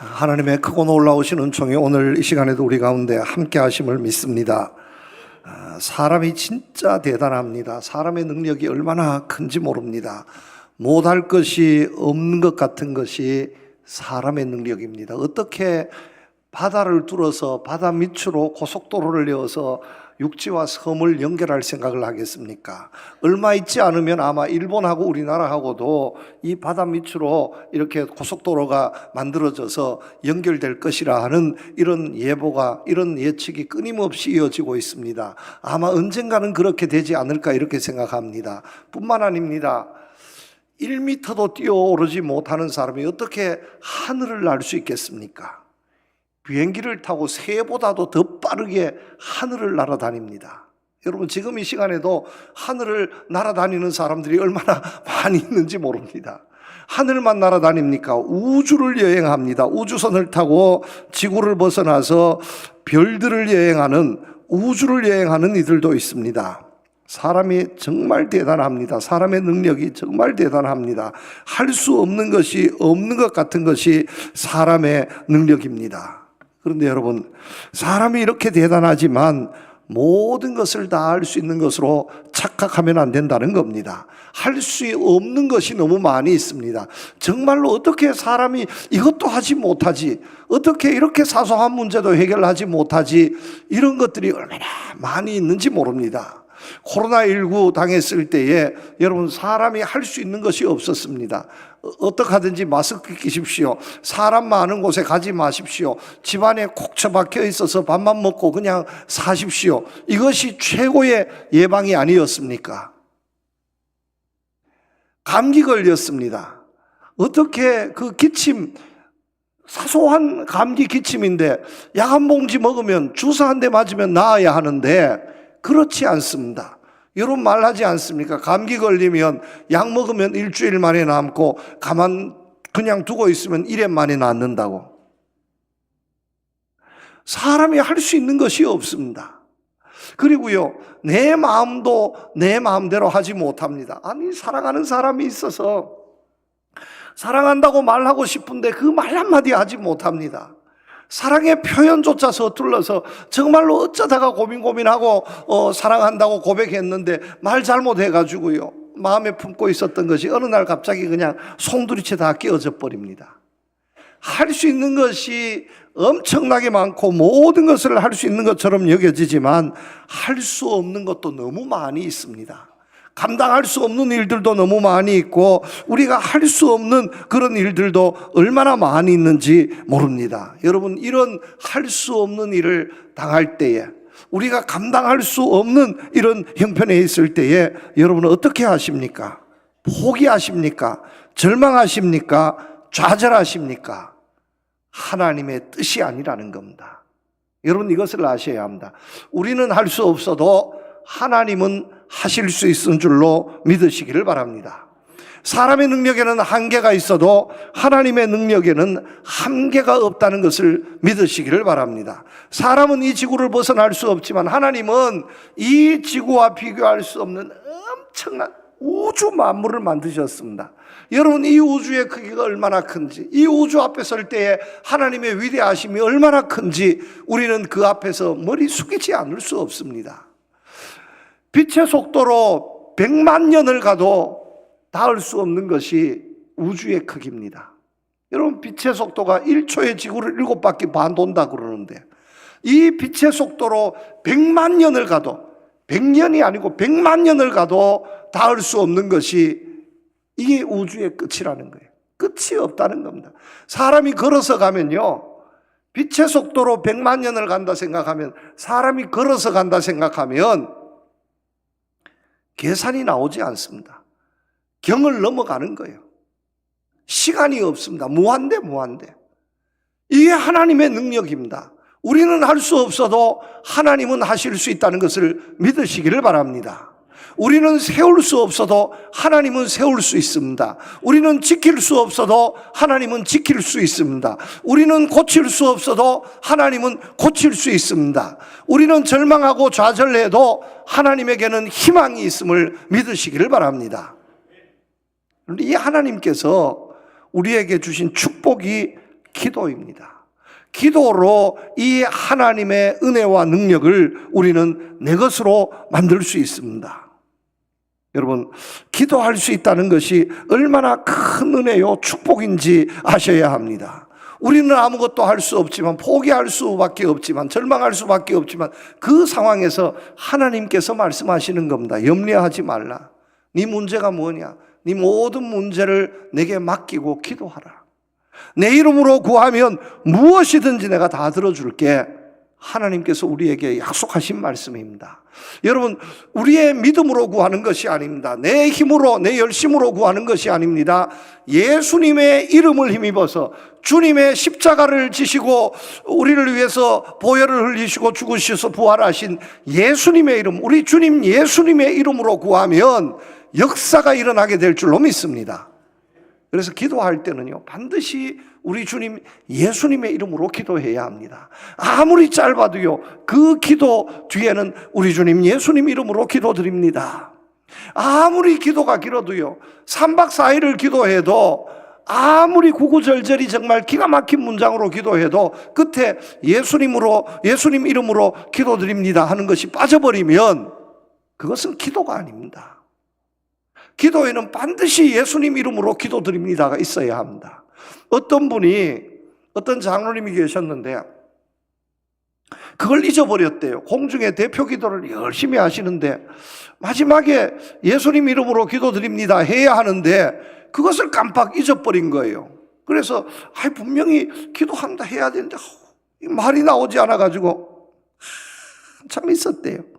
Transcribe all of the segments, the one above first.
하나님의 크고 놀라우신 은총이 오늘 이 시간에도 우리 가운데 함께 하심을 믿습니다. 사람이 진짜 대단합니다. 사람의 능력이 얼마나 큰지 모릅니다. 못할 것이 없는 것 같은 것이 사람의 능력입니다. 어떻게 바다를 뚫어서 바다 밑으로 고속도로를 내어서 육지와 섬을 연결할 생각을 하겠습니까? 얼마 있지 않으면 아마 일본하고 우리나라하고도 이 바다 밑으로 이렇게 고속도로가 만들어져서 연결될 것이라 하는 이런 예보가, 이런 예측이 끊임없이 이어지고 있습니다. 아마 언젠가는 그렇게 되지 않을까 이렇게 생각합니다. 뿐만 아닙니다. 1m도 뛰어오르지 못하는 사람이 어떻게 하늘을 날 수 있겠습니까? 비행기를 타고 새보다도 더 빠르게 하늘을 날아다닙니다. 여러분, 지금 이 시간에도 하늘을 날아다니는 사람들이 얼마나 많이 있는지 모릅니다. 하늘만 날아다닙니까? 우주를 여행합니다. 우주선을 타고 지구를 벗어나서 별들을 여행하는, 우주를 여행하는 이들도 있습니다. 사람이 정말 대단합니다. 사람의 능력이 정말 대단합니다. 할 수 없는 것이 없는 것 같은 것이 사람의 능력입니다. 그런데 여러분, 사람이 이렇게 대단하지만 모든 것을 다 할 수 있는 것으로 착각하면 안 된다는 겁니다. 할 수 없는 것이 너무 많이 있습니다. 정말로 어떻게 사람이 이것도 하지 못하지, 어떻게 이렇게 사소한 문제도 해결하지 못하지, 이런 것들이 얼마나 많이 있는지 모릅니다. 코로나19 당했을 때에 여러분, 사람이 할 수 있는 것이 없었습니다. 어떻게 하든지 마스크 끼십시오. 사람 많은 곳에 가지 마십시오. 집안에 콕 처박혀 있어서 밥만 먹고 그냥 사십시오. 이것이 최고의 예방이 아니었습니까? 감기 걸렸습니다. 어떻게 그 기침, 사소한 감기 기침인데 약 한 봉지 먹으면 주사 한 대 맞으면 나아야 하는데 그렇지 않습니다. 여러분 말하지 않습니까? 감기 걸리면 약 먹으면 일주일 만에 남고 그냥 두고 있으면 1일 만에 낫는다고. 사람이 할 수 있는 것이 없습니다. 그리고요, 내 마음도 내 마음대로 하지 못합니다. 아니, 사랑하는 사람이 있어서 사랑한다고 말하고 싶은데 그 말 한마디 하지 못합니다. 사랑의 표현조차 서툴러서 정말로 어쩌다가 고민하고 사랑한다고 고백했는데 말 잘못해가지고요, 마음에 품고 있었던 것이 어느 날 갑자기 그냥 송두리째 다 끼어져 버립니다. 할 수 있는 것이 엄청나게 많고 모든 것을 할 수 있는 것처럼 여겨지지만 할 수 없는 것도 너무 많이 있습니다. 감당할 수 없는 일들도 너무 많이 있고 우리가 할 수 없는 그런 일들도 얼마나 많이 있는지 모릅니다. 여러분, 이런 할 수 없는 일을 당할 때에, 우리가 감당할 수 없는 이런 형편에 있을 때에 여러분은 어떻게 하십니까? 포기하십니까? 절망하십니까? 좌절하십니까? 하나님의 뜻이 아니라는 겁니다. 여러분, 이것을 아셔야 합니다. 우리는 할 수 없어도 하나님은 하실 수 있는 줄로 믿으시기를 바랍니다. 사람의 능력에는 한계가 있어도 하나님의 능력에는 한계가 없다는 것을 믿으시기를 바랍니다. 사람은 이 지구를 벗어날 수 없지만 하나님은 이 지구와 비교할 수 없는 엄청난 우주 만물을 만드셨습니다. 여러분, 이 우주의 크기가 얼마나 큰지, 이 우주 앞에 설 때에 하나님의 위대하심이 얼마나 큰지 우리는 그 앞에서 머리 숙이지 않을 수 없습니다. 빛의 속도로 100만 년을 가도 닿을 수 없는 것이 우주의 크기입니다. 여러분, 빛의 속도가 1초에 지구를 7바퀴 반 돈다 그러는데 이 빛의 속도로 100만 년을 가도, 100년이 아니고 100만 년을 가도 닿을 수 없는 것이 이게 우주의 끝이라는 거예요. 끝이 없다는 겁니다. 사람이 걸어서 가면요, 빛의 속도로 100만 년을 간다 생각하면, 사람이 걸어서 간다 생각하면 계산이 나오지 않습니다. 경을 넘어가는 거예요. 시간이 없습니다. 무한대. 이게 하나님의 능력입니다. 우리는 할 수 없어도 하나님은 하실 수 있다는 것을 믿으시기를 바랍니다. 우리는 세울 수 없어도 하나님은 세울 수 있습니다. 우리는 지킬 수 없어도 하나님은 지킬 수 있습니다. 우리는 고칠 수 없어도 하나님은 고칠 수 있습니다. 우리는 절망하고 좌절해도 하나님에게는 희망이 있음을 믿으시기를 바랍니다. 그런데 이 하나님께서 우리에게 주신 축복이 기도입니다. 기도로 이 하나님의 은혜와 능력을 우리는 내 것으로 만들 수 있습니다. 여러분, 기도할 수 있다는 것이 얼마나 큰 은혜요 축복인지 아셔야 합니다. 우리는 아무것도 할 수 없지만, 포기할 수밖에 없지만, 절망할 수밖에 없지만, 그 상황에서 하나님께서 말씀하시는 겁니다. 염려하지 말라. 네 문제가 뭐냐? 네 모든 문제를 내게 맡기고 기도하라. 내 이름으로 구하면 무엇이든지 내가 다 들어줄게. 하나님께서 우리에게 약속하신 말씀입니다. 여러분, 우리의 믿음으로 구하는 것이 아닙니다. 내 힘으로, 내 열심으로 구하는 것이 아닙니다. 예수님의 이름을 힘입어서 주님의 십자가를 지시고 우리를 위해서 보혈을 흘리시고 죽으셔서 부활하신 예수님의 이름, 우리 주님 예수님의 이름으로 구하면 역사가 일어나게 될 줄로 믿습니다. 그래서 기도할 때는요, 반드시 우리 주님 예수님의 이름으로 기도해야 합니다. 아무리 짧아도요, 그 기도 뒤에는 우리 주님 예수님 이름으로 기도드립니다. 아무리 기도가 길어도요, 3박 4일을 기도해도, 아무리 구구절절히 정말 기가 막힌 문장으로 기도해도 끝에 예수님 이름으로 기도드립니다 하는 것이 빠져버리면 그것은 기도가 아닙니다. 기도에는 반드시 예수님 이름으로 기도드립니다가 있어야 합니다. 어떤 장로님이 계셨는데 그걸 잊어버렸대요. 공중에 대표 기도를 열심히 하시는데 마지막에 예수님 이름으로 기도드립니다 해야 하는데 그것을 깜빡 잊어버린 거예요. 그래서 분명히 기도한다 해야 되는데 말이 나오지 않아가지고 한참 있었대요.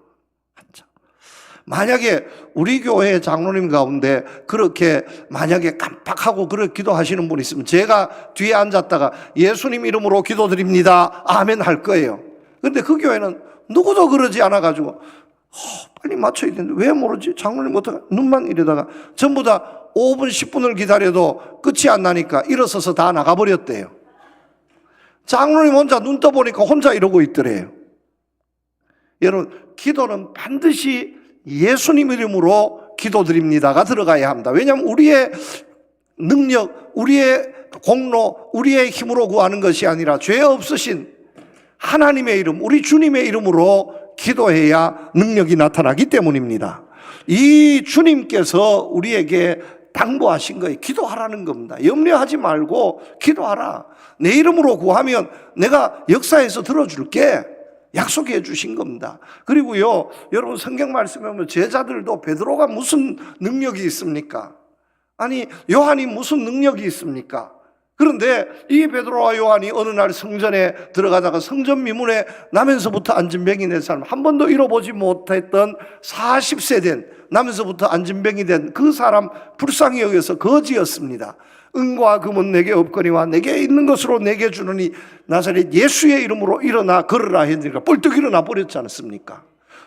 만약에 우리 교회 장로님 가운데 그렇게 만약에 깜빡하고 그렇게 기도하시는 분이 있으면 제가 뒤에 앉았다가 예수님 이름으로 기도드립니다 아멘 할 거예요. 그런데 그 교회는 누구도 그러지 않아가지고 빨리 맞춰야 되는데 왜 모르지? 장로님 어떡하? 눈만 이러다가 전부 다 5분 10분을 기다려도 끝이 안 나니까 일어서서 다 나가버렸대요. 장로님 혼자 눈 떠보니까 혼자 이러고 있더래요. 여러분, 기도는 반드시 예수님 이름으로 기도드립니다가 들어가야 합니다. 왜냐하면 우리의 능력, 우리의 공로, 우리의 힘으로 구하는 것이 아니라 죄 없으신 하나님의 이름, 우리 주님의 이름으로 기도해야 능력이 나타나기 때문입니다. 이 주님께서 우리에게 당부하신 거예요. 기도하라는 겁니다. 염려하지 말고 기도하라. 내 이름으로 구하면 내가 역사에서 들어줄게. 약속해 주신 겁니다. 그리고요, 여러분 성경 말씀에 보면 제자들도 베드로가 무슨 능력이 있습니까? 아니, 요한이 무슨 능력이 있습니까? 그런데 이 베드로와 요한이 어느 날 성전에 들어가다가 성전 미문에 나면서부터 안진병이 된 사람, 한 번도 잃어보지 못했던 40세 된 나면서부터 안진병이 된 그 사람 불쌍히 여겨서 거지였습니다. 은과 금은 내게 없거니와 내게 있는 것으로 내게 주느니 나사렛 예수의 이름으로 일어나 걸으라 했으니까 뻘떡 일어나 버렸지 않습니까?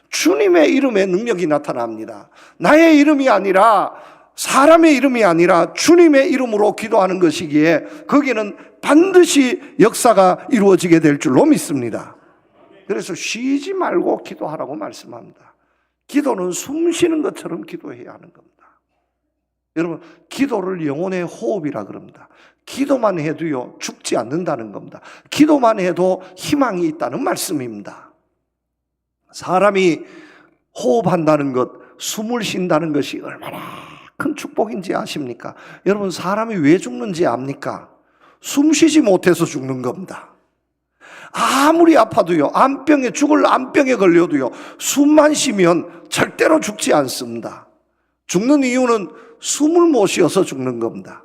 주님의 이름에 능력이 나타납니다. 나의 이름이 아니라, 사람의 이름이 아니라 주님의 이름으로 기도하는 것이기에 거기는 반드시 역사가 이루어지게 될 줄로 믿습니다. 그래서 쉬지 말고 기도하라고 말씀합니다. 기도는 숨 쉬는 것처럼 기도해야 하는 겁니다. 여러분, 기도를 영혼의 호흡이라 그럽니다. 기도만 해도요, 죽지 않는다는 겁니다. 기도만 해도 희망이 있다는 말씀입니다. 사람이 호흡한다는 것, 숨을 쉰다는 것이 얼마나 큰 축복인지 아십니까? 여러분, 사람이 왜 죽는지 압니까? 숨 쉬지 못해서 죽는 겁니다. 아무리 아파도요, 죽을 암병에 걸려도요, 숨만 쉬면 절대로 죽지 않습니다. 죽는 이유는 숨을 못 쉬어서 죽는 겁니다.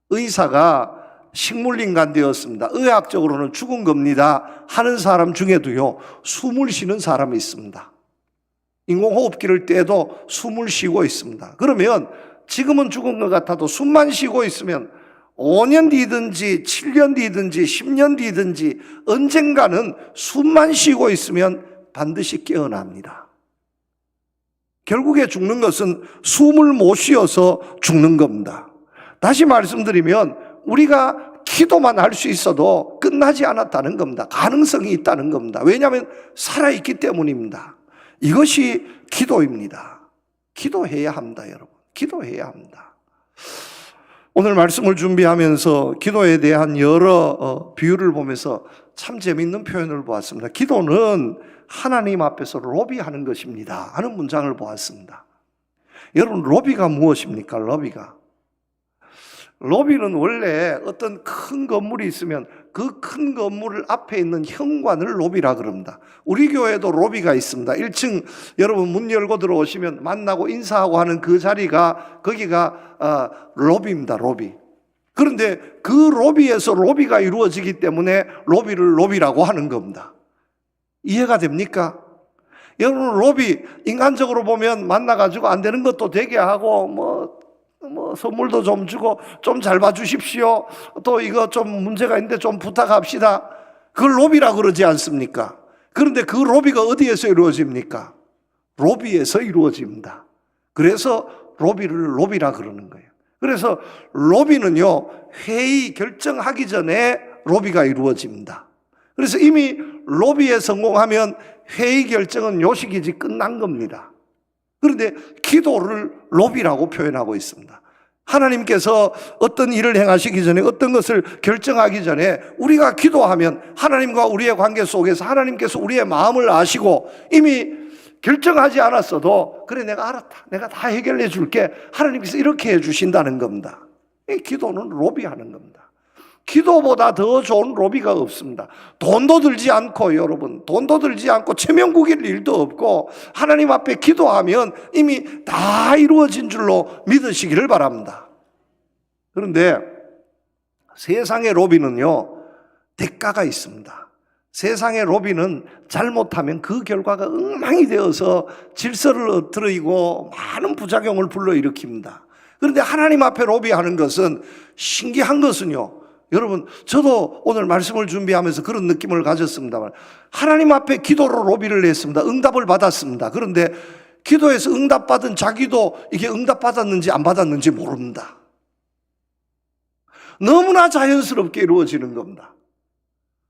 의사가 식물인간 되었습니다. 의학적으로는 죽은 겁니다 하는 사람 중에도요, 숨을 쉬는 사람이 있습니다. 인공호흡기를 떼도 숨을 쉬고 있습니다. 그러면 지금은 죽은 것 같아도 숨만 쉬고 있으면 5년 뒤든지 7년 뒤든지 10년 뒤든지 언젠가는 숨만 쉬고 있으면 반드시 깨어납니다. 결국에 죽는 것은 숨을 못 쉬어서 죽는 겁니다. 다시 말씀드리면 우리가 기도만 할 수 있어도 끝나지 않았다는 겁니다. 가능성이 있다는 겁니다. 왜냐하면 살아있기 때문입니다. 이것이 기도입니다. 기도해야 합니다, 여러분. 기도해야 합니다. 오늘 말씀을 준비하면서 기도에 대한 여러 비유를 보면서 참 재미있는 표현을 보았습니다. 기도는 하나님 앞에서 로비하는 것입니다 하는 문장을 보았습니다. 여러분, 로비가 무엇입니까? 로비는 원래 어떤 큰 건물이 있으면 그 큰 건물 앞에 있는 현관을 로비라 그럽니다. 우리 교회도 로비가 있습니다. 1층 여러분 문 열고 들어오시면 만나고 인사하고 하는 그 자리가 거기가 로비입니다. 로비. 그런데 그 로비에서 로비가 이루어지기 때문에 로비를 로비라고 하는 겁니다. 이해가 됩니까? 여러분, 로비 인간적으로 보면 만나가지고 안 되는 것도 되게 하고 뭐 선물도 좀 주고 좀 잘 봐주십시오. 또 이거 좀 문제가 있는데 좀 부탁합시다. 그걸 로비라 그러지 않습니까? 그런데 그 로비가 어디에서 이루어집니까? 로비에서 이루어집니다. 그래서 로비를 로비라 그러는 거예요. 그래서 로비는요, 회의 결정하기 전에 로비가 이루어집니다. 그래서 이미 로비에 성공하면 회의 결정은 요식이지 끝난 겁니다. 그런데 기도를 로비라고 표현하고 있습니다. 하나님께서 어떤 일을 행하시기 전에, 어떤 것을 결정하기 전에 우리가 기도하면 하나님과 우리의 관계 속에서 하나님께서 우리의 마음을 아시고 이미 결정하지 않았어도 그래, 내가 알았다, 내가 다 해결해 줄게, 하나님께서 이렇게 해 주신다는 겁니다. 이 기도는 로비하는 겁니다. 기도보다 더 좋은 로비가 없습니다. 돈도 들지 않고, 여러분, 돈도 들지 않고 체면구길 일도 없고 하나님 앞에 기도하면 이미 다 이루어진 줄로 믿으시기를 바랍니다. 그런데 세상의 로비는요, 대가가 있습니다. 세상의 로비는 잘못하면 그 결과가 엉망이 되어서 질서를 엎드리고 많은 부작용을 불러일으킵니다. 그런데 하나님 앞에 로비하는 것은, 신기한 것은요, 여러분, 저도 오늘 말씀을 준비하면서 그런 느낌을 가졌습니다만, 하나님 앞에 기도로 로비를 했습니다. 응답을 받았습니다. 그런데 기도에서 응답받은 자기도 이게 응답받았는지 안 받았는지 모릅니다. 너무나 자연스럽게 이루어지는 겁니다.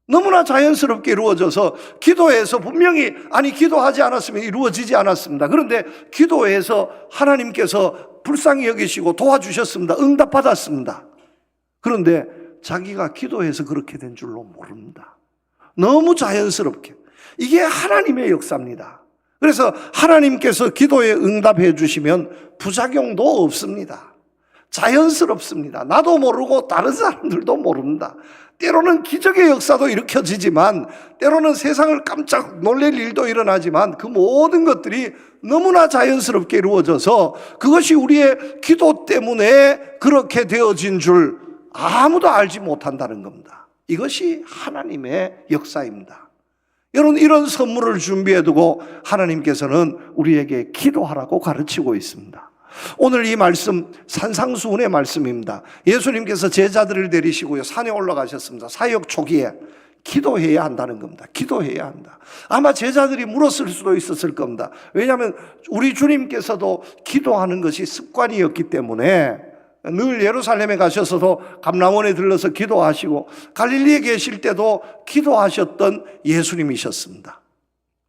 너무나 자연스럽게 이루어져서 기도에서 분명히, 아니 기도하지 않았으면 이루어지지 않았습니다. 그런데 기도에서 하나님께서 불쌍히 여기시고 도와주셨습니다. 응답받았습니다. 그런데 자기가 기도해서 그렇게 된 줄로 모릅니다. 너무 자연스럽게. 이게 하나님의 역사입니다. 그래서 하나님께서 기도에 응답해 주시면 부작용도 없습니다. 자연스럽습니다. 나도 모르고 다른 사람들도 모릅니다. 때로는 기적의 역사도 일으켜지지만, 때로는 세상을 깜짝 놀랄 일도 일어나지만, 그 모든 것들이 너무나 자연스럽게 이루어져서 그것이 우리의 기도 때문에 그렇게 되어진 줄 아무도 알지 못한다는 겁니다. 이것이 하나님의 역사입니다. 여러분, 이런 선물을 준비해두고 하나님께서는 우리에게 기도하라고 가르치고 있습니다. 오늘 이 말씀 산상수훈의 말씀입니다. 예수님께서 제자들을 데리시고요, 산에 올라가셨습니다. 사역 초기에 기도해야 한다는 겁니다. 기도해야 한다. 아마 제자들이 물었을 수도 있었을 겁니다. 왜냐하면 우리 주님께서도 기도하는 것이 습관이었기 때문에 늘 예루살렘에 가셔서도 감람원에 들러서 기도하시고 갈릴리에 계실 때도 기도하셨던 예수님이셨습니다.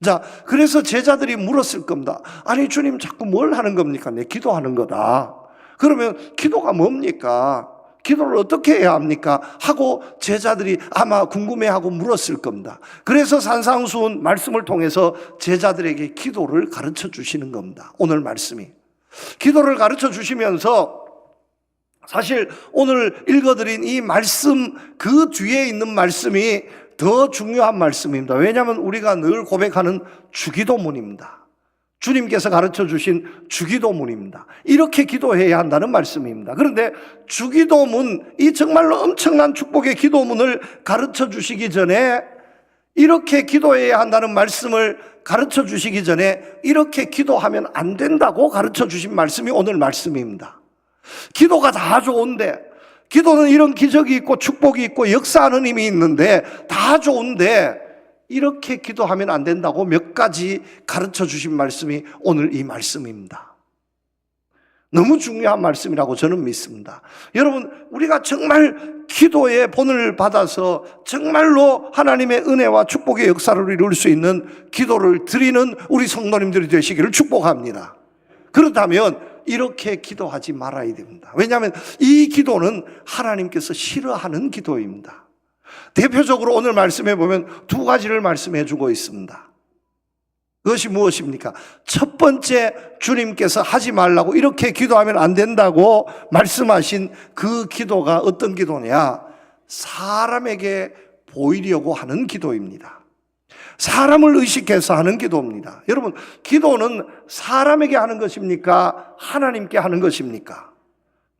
자, 그래서 제자들이 물었을 겁니다. 아니 주님, 자꾸 뭘 하는 겁니까? 네, 기도하는 거다. 그러면 기도가 뭡니까? 기도를 어떻게 해야 합니까? 하고 제자들이 아마 궁금해하고 물었을 겁니다. 그래서 산상수훈 말씀을 통해서 제자들에게 기도를 가르쳐 주시는 겁니다. 오늘 말씀이 기도를 가르쳐 주시면서, 사실 오늘 읽어드린 이 말씀 그 뒤에 있는 말씀이 더 중요한 말씀입니다. 왜냐하면 우리가 늘 고백하는 주기도문입니다. 주님께서 가르쳐 주신 주기도문입니다. 이렇게 기도해야 한다는 말씀입니다. 그런데 주기도문, 이 정말로 엄청난 축복의 기도문을 가르쳐 주시기 전에, 이렇게 기도해야 한다는 말씀을 가르쳐 주시기 전에 이렇게 기도하면 안 된다고 가르쳐 주신 말씀이 오늘 말씀입니다. 기도가 다 좋은데, 기도는 이런 기적이 있고 축복이 있고 역사하는 힘이 있는데 다 좋은데 이렇게 기도하면 안 된다고 몇 가지 가르쳐 주신 말씀이 오늘 이 말씀입니다. 너무 중요한 말씀이라고 저는 믿습니다. 여러분, 우리가 정말 기도의 본을 받아서 정말로 하나님의 은혜와 축복의 역사를 이룰 수 있는 기도를 드리는 우리 성도님들이 되시기를 축복합니다. 그렇다면 이렇게 기도하지 말아야 됩니다. 왜냐하면 이 기도는 하나님께서 싫어하는 기도입니다. 대표적으로 오늘 말씀해 보면 두 가지를 말씀해 주고 있습니다. 그것이 무엇입니까? 첫 번째, 주님께서 하지 말라고 이렇게 기도하면 안 된다고 말씀하신 그 기도가 어떤 기도냐? 사람에게 보이려고 하는 기도입니다. 사람을 의식해서 하는 기도입니다. 여러분, 기도는 사람에게 하는 것입니까? 하나님께 하는 것입니까?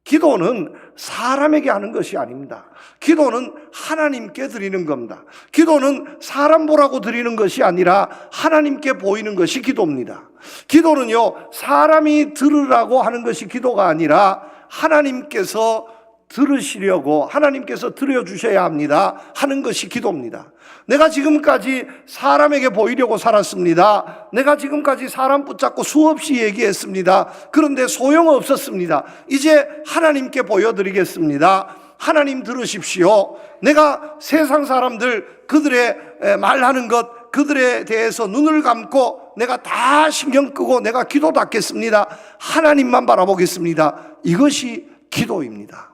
기도는 사람에게 하는 것이 아닙니다. 기도는 하나님께 드리는 겁니다. 기도는 사람 보라고 드리는 것이 아니라 하나님께 보이는 것이 기도입니다. 기도는요, 사람이 들으라고 하는 것이 기도가 아니라 하나님께서 들으시려고, 하나님께서 들려주셔야 합니다 하는 것이 기도입니다. 내가 지금까지 사람에게 보이려고 살았습니다. 내가 지금까지 사람 붙잡고 수없이 얘기했습니다. 그런데 소용없었습니다. 이제 하나님께 보여드리겠습니다. 하나님 들으십시오. 내가 세상 사람들, 그들의 말하는 것, 그들에 대해서 눈을 감고 내가 다 신경 끄고 내가 기도 닫겠습니다. 하나님만 바라보겠습니다. 이것이 기도입니다.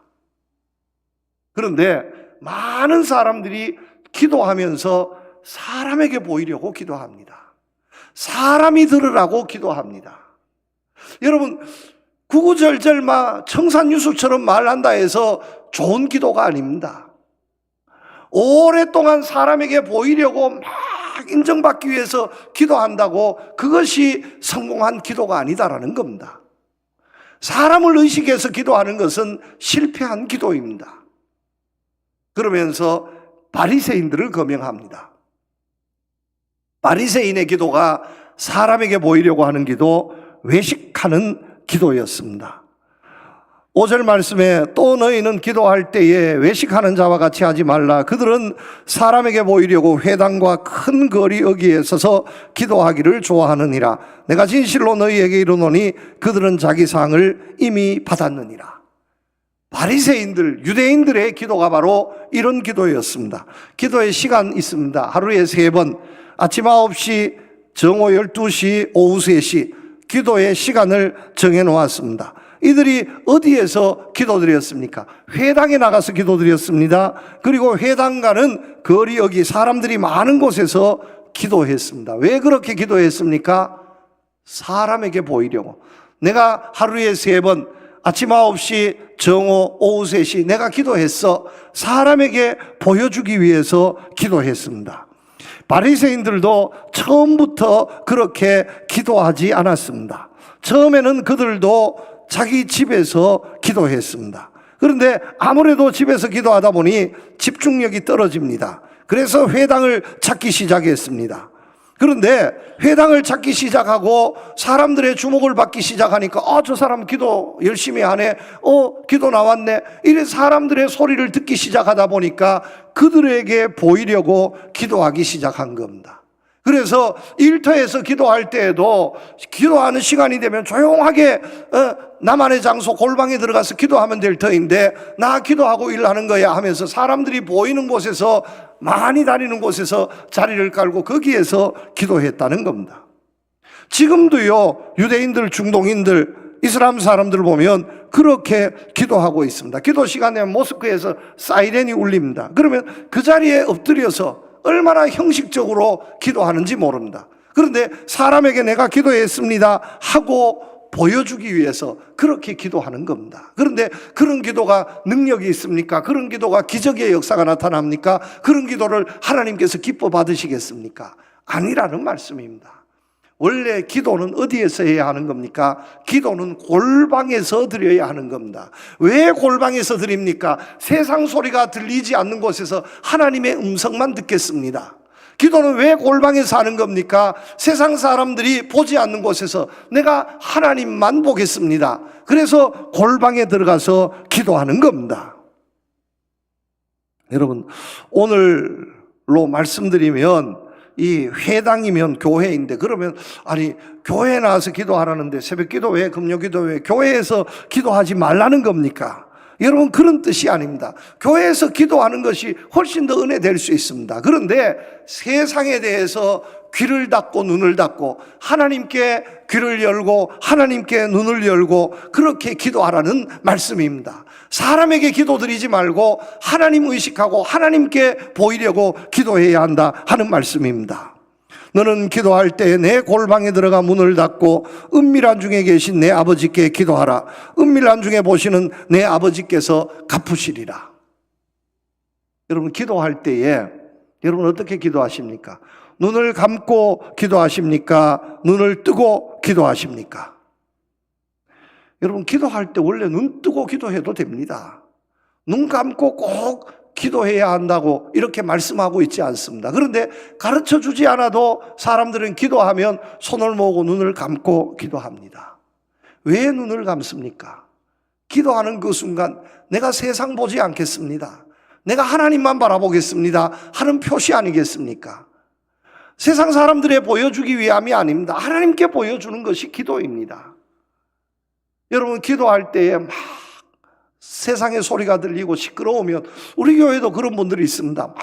그런데 많은 사람들이 기도하면서 사람에게 보이려고 기도합니다. 사람이 들으라고 기도합니다. 여러분, 구구절절 청산유수처럼 말한다 해서 좋은 기도가 아닙니다. 오랫동안 사람에게 보이려고 막 인정받기 위해서 기도한다고 그것이 성공한 기도가 아니다라는 겁니다. 사람을 의식해서 기도하는 것은 실패한 기도입니다. 그러면서 바리새인들을 거명합니다. 바리새인의 기도가 사람에게 보이려고 하는 기도, 외식하는 기도였습니다. 5절 말씀에 또 너희는 기도할 때에 외식하는 자와 같이 하지 말라. 그들은 사람에게 보이려고 회당과 큰 거리 여기에 서서 기도하기를 좋아하느니라. 내가 진실로 너희에게 이르노니 그들은 자기 상을 이미 받았느니라. 바리새인들, 유대인들의 기도가 바로 이런 기도였습니다. 기도의 시간 있습니다. 하루에 3번, 아침 9시, 정오 12시, 오후 3시 기도의 시간을 정해 놓았습니다. 이들이 어디에서 기도드렸습니까? 회당에 나가서 기도드렸습니다. 그리고 회당가는 거리 여기 사람들이 많은 곳에서 기도했습니다. 왜 그렇게 기도했습니까? 사람에게 보이려고. 내가 하루에 3번, 아침 9시, 정오, 오후 3시 내가 기도했어. 사람에게 보여주기 위해서 기도했습니다. 바리새인들도 처음부터 그렇게 기도하지 않았습니다. 처음에는 그들도 자기 집에서 기도했습니다. 그런데 아무래도 집에서 기도하다 보니 집중력이 떨어집니다. 그래서 회당을 찾기 시작했습니다. 그런데 회당을 찾기 시작하고 사람들의 주목을 받기 시작하니까 저 사람 기도 열심히 하네, 기도 나왔네, 이래 사람들의 소리를 듣기 시작하다 보니까 그들에게 보이려고 기도하기 시작한 겁니다. 그래서 일터에서 기도할 때에도 기도하는 시간이 되면 조용하게 나만의 장소 골방에 들어가서 기도하면 될 터인데 나 기도하고 일하는 거야 하면서 사람들이 보이는 곳에서, 많이 다니는 곳에서 자리를 깔고 거기에서 기도했다는 겁니다. 지금도요, 유대인들, 중동인들, 이슬람 사람들 보면 그렇게 기도하고 있습니다. 기도 시간에 모스크에서 사이렌이 울립니다. 그러면 그 자리에 엎드려서 얼마나 형식적으로 기도하는지 모릅니다. 그런데 사람에게 내가 기도했습니다 하고 보여주기 위해서 그렇게 기도하는 겁니다. 그런데 그런 기도가 능력이 있습니까? 그런 기도가 기적의 역사가 나타납니까? 그런 기도를 하나님께서 기뻐 받으시겠습니까? 아니라는 말씀입니다. 원래 기도는 어디에서 해야 하는 겁니까? 기도는 골방에서 드려야 하는 겁니다. 왜 골방에서 드립니까? 세상 소리가 들리지 않는 곳에서 하나님의 음성만 듣겠습니다. 기도는 왜 골방에서 하는 겁니까? 세상 사람들이 보지 않는 곳에서 내가 하나님만 보겠습니다. 그래서 골방에 들어가서 기도하는 겁니다. 여러분, 오늘로 말씀드리면 이 회당이면 교회인데, 그러면 아니 교회에 나와서 기도하라는데 새벽 기도 왜, 금요 기도 왜 교회에서 기도하지 말라는 겁니까? 여러분, 그런 뜻이 아닙니다. 교회에서 기도하는 것이 훨씬 더 은혜 될 수 있습니다. 그런데 세상에 대해서 귀를 닫고 눈을 닫고 하나님께 귀를 열고 하나님께 눈을 열고 그렇게 기도하라는 말씀입니다. 사람에게 기도드리지 말고 하나님 의식하고 하나님께 보이려고 기도해야 한다 하는 말씀입니다. 너는 기도할 때 내 골방에 들어가 문을 닫고 은밀한 중에 계신 내 아버지께 기도하라. 은밀한 중에 보시는 내 아버지께서 갚으시리라. 여러분, 기도할 때에 여러분 어떻게 기도하십니까? 눈을 감고 기도하십니까? 눈을 뜨고 기도하십니까? 여러분, 기도할 때 원래 눈 뜨고 기도해도 됩니다. 눈 감고 꼭 기도해야 한다고 이렇게 말씀하고 있지 않습니다. 그런데 가르쳐 주지 않아도 사람들은 기도하면 손을 모으고 눈을 감고 기도합니다. 왜 눈을 감습니까? 기도하는 그 순간 내가 세상 보지 않겠습니다. 내가 하나님만 바라보겠습니다 하는 표시 아니겠습니까? 세상 사람들에 보여주기 위함이 아닙니다. 하나님께 보여주는 것이 기도입니다. 여러분, 기도할 때에 막 세상의 소리가 들리고 시끄러우면, 우리 교회도 그런 분들이 있습니다. 막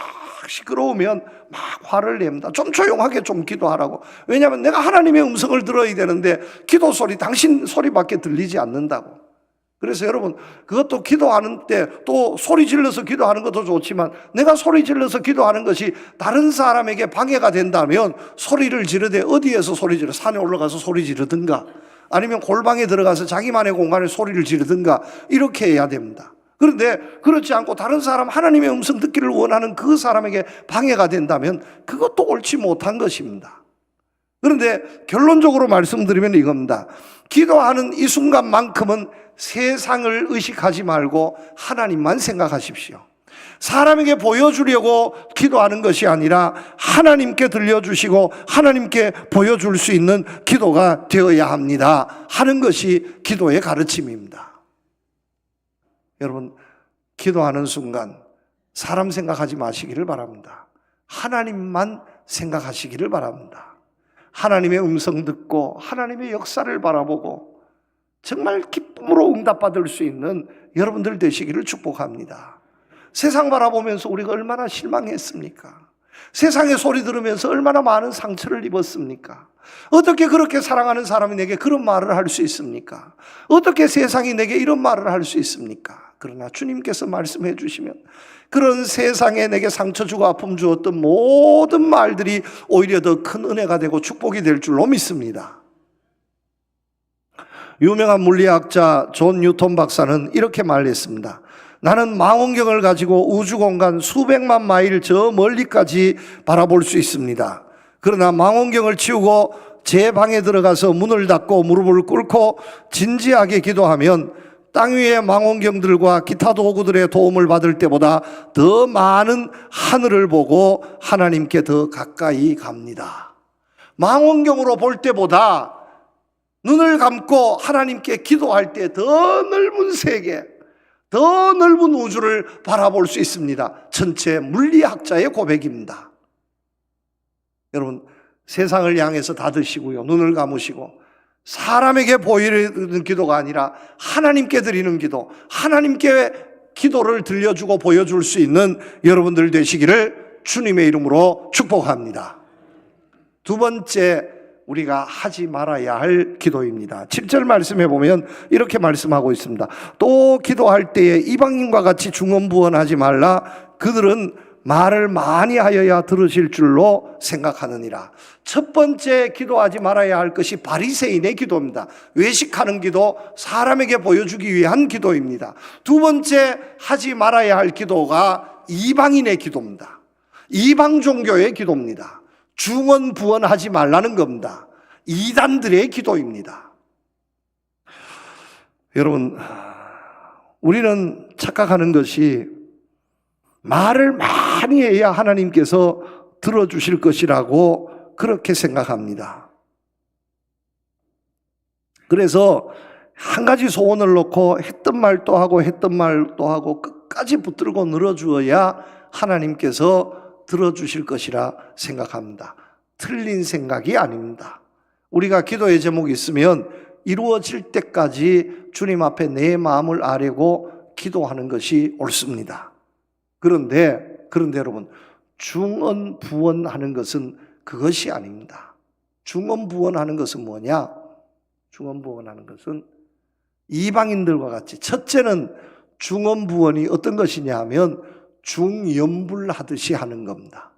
시끄러우면 막 화를 냅니다. 좀 조용하게 좀 기도하라고. 왜냐하면 내가 하나님의 음성을 들어야 되는데 기도 소리, 당신 소리밖에 들리지 않는다고. 그래서 여러분, 그것도 기도하는 때 또 소리 질러서 기도하는 것도 좋지만 내가 소리 질러서 기도하는 것이 다른 사람에게 방해가 된다면 소리를 지르되, 어디에서 소리 지르? 산에 올라가서 소리 지르든가 아니면 골방에 들어가서 자기만의 공간에 소리를 지르든가 이렇게 해야 됩니다. 그런데 그렇지 않고 다른 사람, 하나님의 음성 듣기를 원하는 그 사람에게 방해가 된다면 그것도 옳지 못한 것입니다. 그런데 결론적으로 말씀드리면 이겁니다. 기도하는 이 순간만큼은 세상을 의식하지 말고 하나님만 생각하십시오. 사람에게 보여주려고 기도하는 것이 아니라 하나님께 들려주시고 하나님께 보여줄 수 있는 기도가 되어야 합니다 하는 것이 기도의 가르침입니다. 여러분, 기도하는 순간 사람 생각하지 마시기를 바랍니다. 하나님만 생각하시기를 바랍니다. 하나님의 음성 듣고 하나님의 역사를 바라보고 정말 기쁨으로 응답받을 수 있는 여러분들 되시기를 축복합니다. 세상 바라보면서 우리가 얼마나 실망했습니까? 세상의 소리 들으면서 얼마나 많은 상처를 입었습니까? 어떻게 그렇게 사랑하는 사람이 내게 그런 말을 할 수 있습니까? 어떻게 세상이 내게 이런 말을 할 수 있습니까? 그러나 주님께서 말씀해 주시면 그런 세상에 내게 상처 주고 아픔 주었던 모든 말들이 오히려 더 큰 은혜가 되고 축복이 될 줄로 믿습니다. 유명한 물리학자 존 뉴턴 박사는 이렇게 말했습니다. 나는 망원경을 가지고 우주공간 수백만 마일 저 멀리까지 바라볼 수 있습니다. 그러나 망원경을 치우고 제 방에 들어가서 문을 닫고 무릎을 꿇고 진지하게 기도하면 땅 위의 망원경들과 기타 도구들의 도움을 받을 때보다 더 많은 하늘을 보고 하나님께 더 가까이 갑니다. 망원경으로 볼 때보다 눈을 감고 하나님께 기도할 때 더 넓은 세계, 더 넓은 우주를 바라볼 수 있습니다. 전체 물리학자의 고백입니다. 여러분, 세상을 향해서 닫으시고요, 눈을 감으시고 사람에게 보이는 기도가 아니라 하나님께 드리는 기도, 하나님께 기도를 들려주고 보여줄 수 있는 여러분들 되시기를 주님의 이름으로 축복합니다. 두 번째, 우리가 하지 말아야 할 기도입니다. 7절 말씀해 보면 이렇게 말씀하고 있습니다. 또 기도할 때에 이방인과 같이 중언부언하지 말라. 그들은 말을 많이 하여야 들으실 줄로 생각하느니라. 첫 번째 기도하지 말아야 할 것이 바리새인의 기도입니다. 외식하는 기도, 사람에게 보여주기 위한 기도입니다. 두 번째 하지 말아야 할 기도가 이방인의 기도입니다. 이방 종교의 기도입니다. 중언부언하지 말라는 겁니다. 이단들의 기도입니다. 여러분, 우리는 착각하는 것이 말을 많이 해야 하나님께서 들어주실 것이라고 그렇게 생각합니다. 그래서 한 가지 소원을 놓고 했던 말도 하고 했던 말도 하고 끝까지 붙들고 늘어주어야 하나님께서 들어주실 것이라 생각합니다. 틀린 생각이 아닙니다. 우리가 기도의 제목이 있으면 이루어질 때까지 주님 앞에 내 마음을 아뢰고 기도하는 것이 옳습니다. 그런데 여러분, 중언부언하는 것은 그것이 아닙니다. 중언부언하는 것은 뭐냐? 중언부언하는 것은 이방인들과 같이, 첫째는 중언부언이 어떤 것이냐 하면 중연불하듯이 하는 겁니다.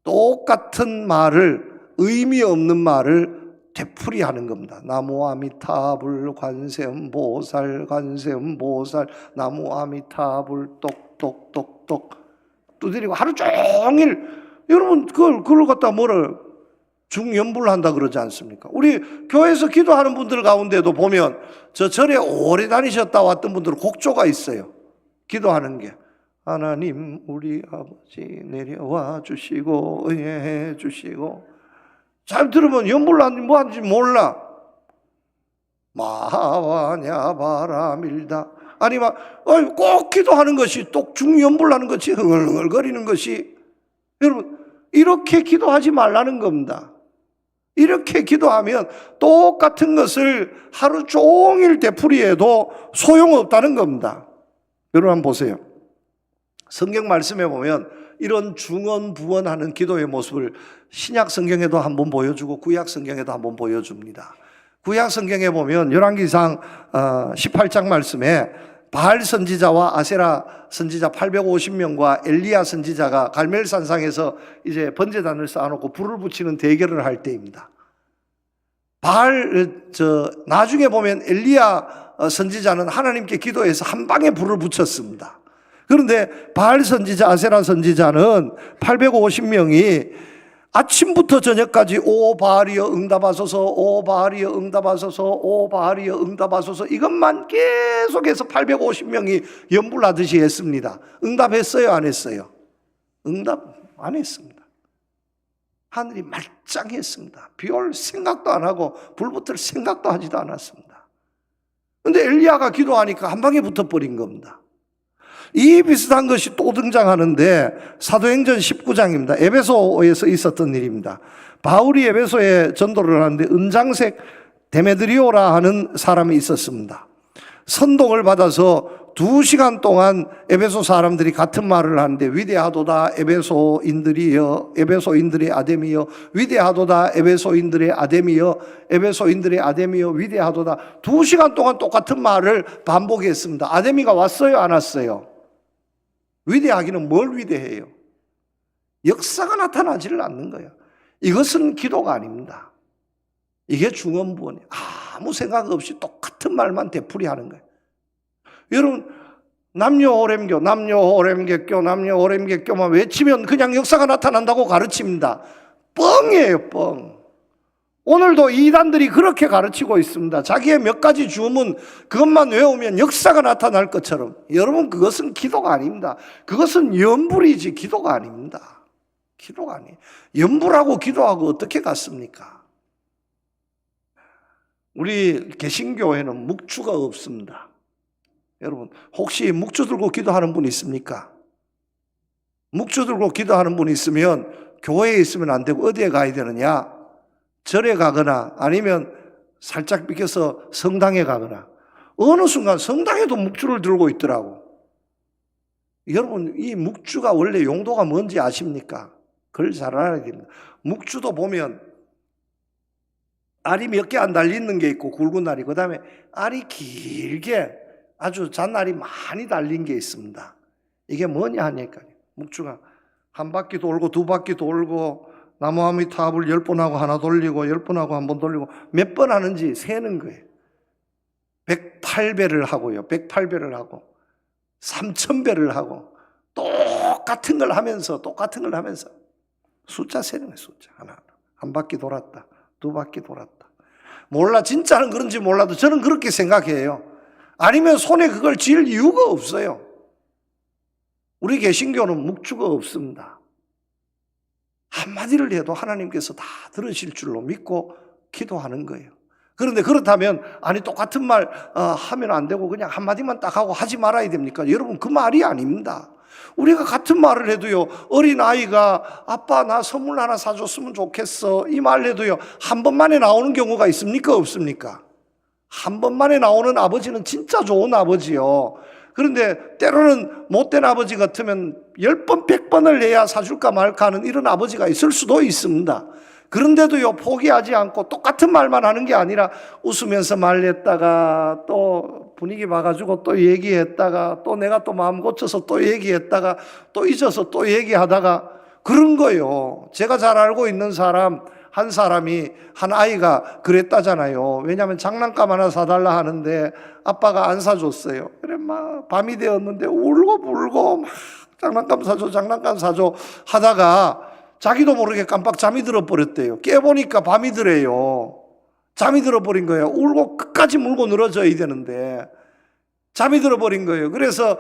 똑같은 말을, 의미 없는 말을 되풀이하는 겁니다. 나무 아미타불 관세음보살 관세음보살 나무 아미타불 똑똑똑똑 두드리고 하루 종일, 여러분 그걸 갖다 뭐를 중연불한다 그러지 않습니까? 우리 교회에서 기도하는 분들 가운데도 보면 저 절에 오래 다니셨다 왔던 분들은 곡조가 있어요. 기도하는 게 하나님 우리 아버지 내려와 주시고 은혜해 주시고, 잘 들으면 연불하는지 뭐하는지 몰라. 마하와냐 바라밀다. 아니 꼭 기도하는 것이, 또 중연불하는 것이, 흥얼흥얼거리는 것이, 여러분 이렇게 기도하지 말라는 겁니다. 이렇게 기도하면 똑같은 것을 하루 종일 되풀이해도 소용없다는 겁니다. 여러분 한번 보세요. 성경 말씀에 보면 이런 중언부언하는 기도의 모습을 신약 성경에도 한번 보여주고 구약 성경에도 한번 보여줍니다. 구약 성경에 보면 열왕기상 18장 말씀에 바알 선지자와 아세라 선지자 850명과 엘리야 선지자가 갈멜산상에서 이제 번제단을 쌓아놓고 불을 붙이는 대결을 할 때입니다. 나중에 보면 엘리야 선지자는 하나님께 기도해서 한 방에 불을 붙였습니다. 그런데 바알 선지자, 아세라 선지자는 850명이 아침부터 저녁까지 오 바알이여 응답하소서, 오 바알이여 응답하소서, 오 바알이여 응답하소서, 이것만 계속해서 850명이 연불하듯이 했습니다. 응답했어요, 안 했어요? 응답 안 했습니다. 하늘이 말짱했습니다. 비 올 생각도 안 하고 불 붙을 생각도 하지도 않았습니다. 그런데 엘리야가 기도하니까 한 방에 붙어버린 겁니다. 이 비슷한 것이 또 등장하는데 사도행전 19장입니다. 에베소에서 있었던 일입니다. 바울이 에베소에 전도를 하는데 은장색 데메드리오라 하는 사람이 있었습니다. 선동을 받아서 2시간 동안 에베소 사람들이 같은 말을 하는데 위대하도다 에베소인들이여, 에베소인들의 아데미여, 위대하도다 에베소인들의 아데미여, 에베소인들의 아데미여, 위대하도다. 2시간 동안 똑같은 말을 반복했습니다. 아데미가 왔어요, 안 왔어요? 위대하기는 뭘 위대해요? 역사가 나타나지를 않는 거예요. 이것은 기도가 아닙니다. 이게 중언부언이에요. 아무 생각 없이 똑같은 말만 되풀이하는 거예요. 여러분, 남녀호렘교만 외치면 그냥 역사가 나타난다고 가르칩니다. 뻥이에요, 뻥. 오늘도 이단들이 그렇게 가르치고 있습니다. 자기의 몇 가지 주문 그것만 외우면 역사가 나타날 것처럼. 여러분, 그것은 기도가 아닙니다. 그것은 연불이지 기도가 아닙니다. 기도가 아니에요. 연불하고 기도하고 어떻게 같습니까? 우리 개신교회는 묵주가 없습니다. 여러분, 혹시 묵주 들고 기도하는 분 있습니까? 묵주 들고 기도하는 분 있으면 교회에 있으면 안 되고 어디에 가야 되느냐? 절에 가거나 아니면 살짝 비켜서 성당에 가거나, 어느 순간 성당에도 묵주를 들고 있더라고. 여러분, 이 묵주가 원래 용도가 뭔지 아십니까? 그걸 잘 알아야 됩니다. 묵주도 보면 알이 몇 개 안 달리는 게 있고 굵은 알이, 그 다음에 알이 길게 아주 잔알이 많이 달린 게 있습니다. 이게 뭐냐 하니까요, 묵주가 한 바퀴 돌고 두 바퀴 돌고 나무 아미타불 10번 하고 하나 돌리고 10번 하고 한 번 돌리고 몇 번 하는지 세는 거예요. 108배를 하고요, 108배를 하고 3000배를 하고 똑같은 걸 하면서 숫자 세는 거예요. 숫자 하나, 한 바퀴 돌았다, 두 바퀴 돌았다. 몰라, 진짜는 그런지 몰라도 저는 그렇게 생각해요. 아니면 손에 그걸 쥘 이유가 없어요. 우리 개신교는 묵주가 없습니다. 한마디를 해도 하나님께서 다 들으실 줄로 믿고 기도하는 거예요. 그런데 그렇다면 아니 똑같은 말 하면 안 되고 그냥 한마디만 딱 하고 하지 말아야 됩니까? 여러분, 그 말이 아닙니다. 우리가 같은 말을 해도요, 어린아이가 아빠 나 선물 하나 사줬으면 좋겠어 이 말 해도요 한 번만에 나오는 경우가 있습니까, 없습니까? 한 번만에 나오는 아버지는 진짜 좋은 아버지요. 그런데 때로는 못된 아버지 같으면 10번, 100번을 내야 사줄까 말까 하는 이런 아버지가 있을 수도 있습니다. 그런데도요, 포기하지 않고 똑같은 말만 하는 게 아니라 웃으면서 말렸다가 또 분위기 봐가지고 또 얘기했다가 또 내가 또 마음 고쳐서 또 얘기했다가 또 잊어서 또 얘기하다가 그런 거예요. 제가 잘 알고 있는 사람, 한 사람이, 한 아이가 그랬다잖아요. 왜냐하면 장난감 하나 사달라 하는데 아빠가 안 사줬어요. 그래 막 밤이 되었는데 울고 불고 막 장난감 사줘 하다가 자기도 모르게 깜빡 잠이 들어버렸대요. 깨보니까 밤이 들어요. 잠이 들어버린 거예요. 울고 끝까지 물고 늘어져야 되는데 잠이 들어버린 거예요. 그래서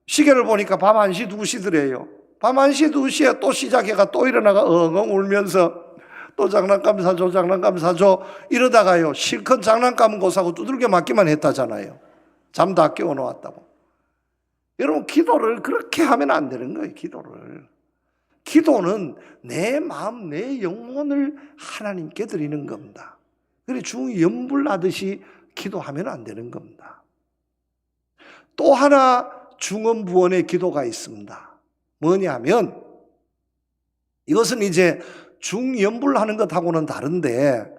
시계를 보니까 밤 1시, 2시더래요. 밤 1시, 2시에 또 시작해가 또 일어나가 엉엉 울면서 또 장난감 사줘 이러다가요, 실컷 장난감은 고 사고 두들겨 맞기만 했다잖아요. 잠 다 깨워놓았다고. 여러분, 기도를 그렇게 하면 안 되는 거예요. 기도는 내 마음, 내 영혼을 하나님께 드리는 겁니다. 그래 중연불하듯이 기도하면 안 되는 겁니다. 또 하나 중언부언의 기도가 있습니다. 뭐냐면 이것은 이제 중연불하는 것하고는 다른데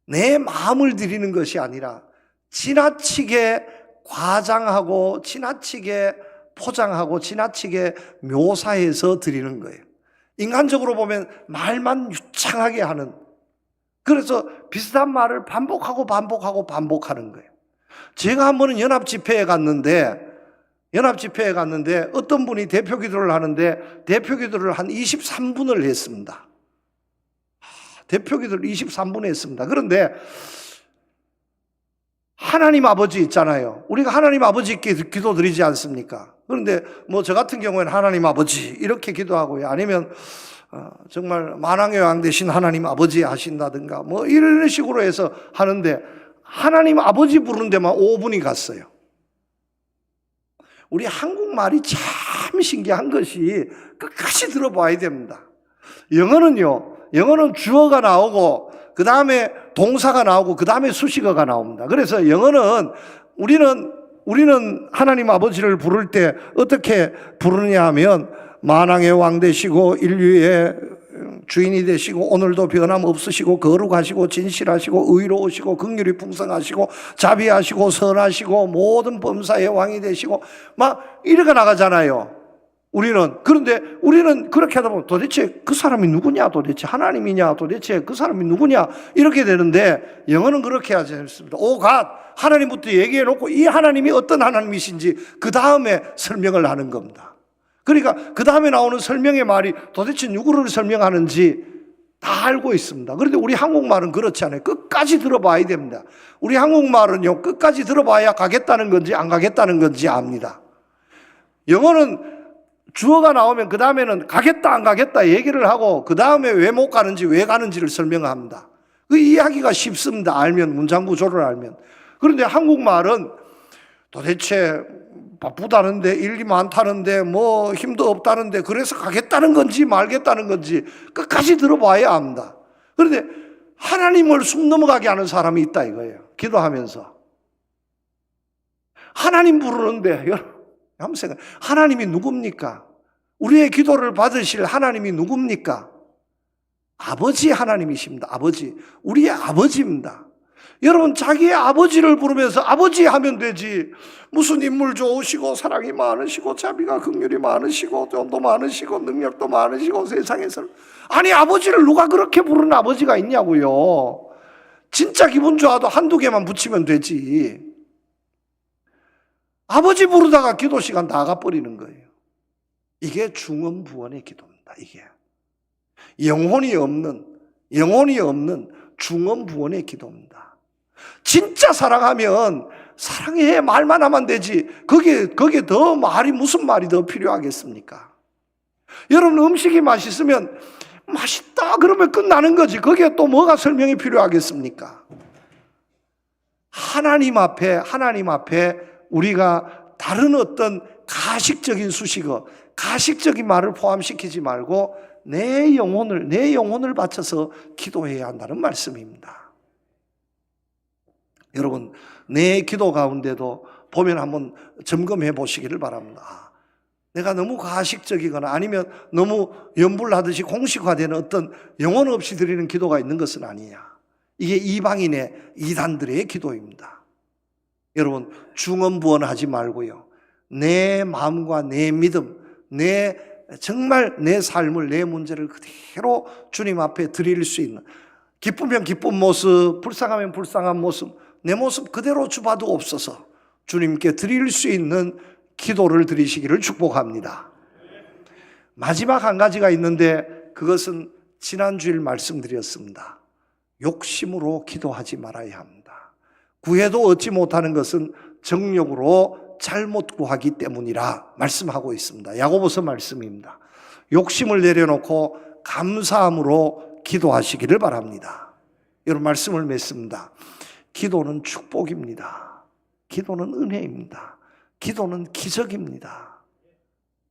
내 마음을 드리는 것이 아니라 지나치게 과장하고 지나치게 포장하고 지나치게 묘사해서 드리는 거예요. 인간적으로 보면 말만 유창하게 하는, 그래서 비슷한 말을 반복하는 거예요. 제가 한 번은 연합집회에 갔는데 어떤 분이 대표 기도를 하는데 대표 기도를 한 23분을 했습니다. 대표 기도를 23분 했습니다. 그런데 하나님 아버지 있잖아요. 우리가 하나님 아버지께 기도 드리지 않습니까? 그런데 뭐 저 같은 경우에는 하나님 아버지 이렇게 기도하고요. 아니면 정말 만왕의 왕 되신 하나님 아버지 하신다든가 뭐 이런 식으로 해서 하는데 하나님 아버지 부르는 데만 5분이 갔어요. 우리 한국말이 참 신기한 것이 끝까지 들어봐야 됩니다. 영어는 주어가 나오고 그 다음에 동사가 나오고 그 다음에 수식어가 나옵니다. 그래서 영어는 우리는 하나님 아버지를 부를 때 어떻게 부르냐 하면 만왕의 왕 되시고 인류의 주인이 되시고 오늘도 변함없으시고 거룩하시고 진실하시고 의로우시고 긍휼이 풍성하시고 자비하시고 선하시고 모든 범사의 왕이 되시고 막 이래가 나가잖아요. 그런데 우리는 그렇게 하다 보면 도대체 그 사람이 누구냐, 도대체 하나님이냐, 도대체 그 사람이 누구냐 이렇게 되는데 영어는 그렇게 하지 않습니다. 오 갓, 하나님부터 얘기해 놓고 이 하나님이 어떤 하나님이신지 그 다음에 설명을 하는 겁니다. 그러니까 그 다음에 나오는 설명의 말이 도대체 누구를 설명하는지 다 알고 있습니다. 그런데 우리 한국말은 그렇지 않아요. 끝까지 들어봐야 됩니다. 우리 한국말은요, 끝까지 들어봐야 가겠다는 건지 안 가겠다는 건지 압니다. 영어는 주어가 나오면 그 다음에는 가겠다 안 가겠다 얘기를 하고 그 다음에 왜 못 가는지 왜 가는지를 설명합니다. 그 이해하기가 쉽습니다. 알면, 문장 구조를 알면. 그런데 한국말은 도대체 바쁘다는데 일이 많다는데 뭐 힘도 없다는데 그래서 가겠다는 건지 말겠다는 건지 끝까지 들어봐야 압니다. 그런데 하나님을 숨 넘어가게 하는 사람이 있다 이거예요. 기도하면서 하나님 부르는데 한번 생각해. 하나님이 누굽니까? 우리의 기도를 받으실 하나님이 누굽니까? 아버지 하나님이십니다. 아버지. 우리의 아버지입니다. 여러분, 자기의 아버지를 부르면서 아버지 하면 되지. 무슨 인물 좋으시고 사랑이 많으시고 자비가 긍휼이 많으시고 돈도 많으시고 능력도 많으시고 세상에서 아니 아버지를 누가 그렇게 부르는 아버지가 있냐고요. 진짜 기분 좋아도 한두 개만 붙이면 되지. 아버지 부르다가 기도 시간 나가버리는 거예요. 이게 중언부언의 기도입니다. 이게 영혼이 없는 중언부언의 기도입니다. 진짜 사랑하면 사랑해 말만 하면 되지. 거기에 더 무슨 말이 더 필요하겠습니까? 여러분, 음식이 맛있으면 맛있다 그러면 끝나는 거지. 거기에 또 뭐가 설명이 필요하겠습니까? 하나님 앞에 우리가 다른 어떤 가식적인 수식어, 가식적인 말을 포함시키지 말고 내 영혼을 바쳐서 기도해야 한다는 말씀입니다. 여러분, 내 기도 가운데도 보면 한번 점검해 보시기를 바랍니다. 내가 너무 가식적이거나 아니면 너무 염불하듯이 공식화되는 어떤 영혼 없이 드리는 기도가 있는 것은 아니야. 이게 이방인의 이단들의 기도입니다. 여러분, 중언부언하지 말고요, 내 마음과 내 믿음, 정말 내 삶을, 내 문제를 그대로 주님 앞에 드릴 수 있는, 기쁘면 기쁜 모습, 불쌍하면 불쌍한 모습, 내 모습 그대로 주봐도 없어서 주님께 드릴 수 있는 기도를 드리시기를 축복합니다. 마지막 한 가지가 있는데 그것은 지난주일 말씀드렸습니다. 욕심으로 기도하지 말아야 합니다. 구해도 얻지 못하는 것은 정욕으로 잘못 구하기 때문이라 말씀하고 있습니다. 야고보서 말씀입니다. 욕심을 내려놓고 감사함으로 기도하시기를 바랍니다. 여러분, 말씀을 맺습니다. 기도는 축복입니다. 기도는 은혜입니다. 기도는 기적입니다.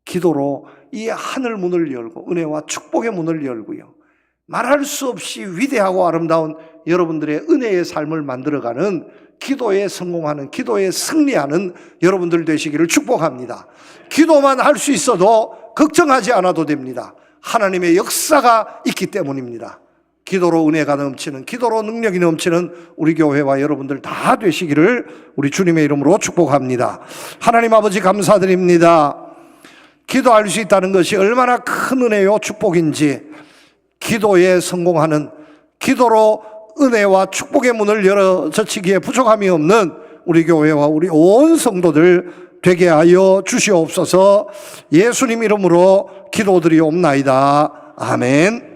기도로 이 하늘 문을 열고 은혜와 축복의 문을 열고요, 말할 수 없이 위대하고 아름다운 여러분들의 은혜의 삶을 만들어가는, 기도에 성공하는, 기도에 승리하는 여러분들 되시기를 축복합니다. 기도만 할 수 있어도 걱정하지 않아도 됩니다. 하나님의 역사가 있기 때문입니다. 기도로 은혜가 넘치는, 기도로 능력이 넘치는 우리 교회와 여러분들 다 되시기를 우리 주님의 이름으로 축복합니다. 하나님 아버지, 감사드립니다. 기도할 수 있다는 것이 얼마나 큰 은혜요 축복인지, 기도에 성공하는, 기도로 은혜와 축복의 문을 열어 젖히기에 부족함이 없는 우리 교회와 우리 온 성도들 되게 하여 주시옵소서. 예수님 이름으로 기도드리옵나이다. 아멘.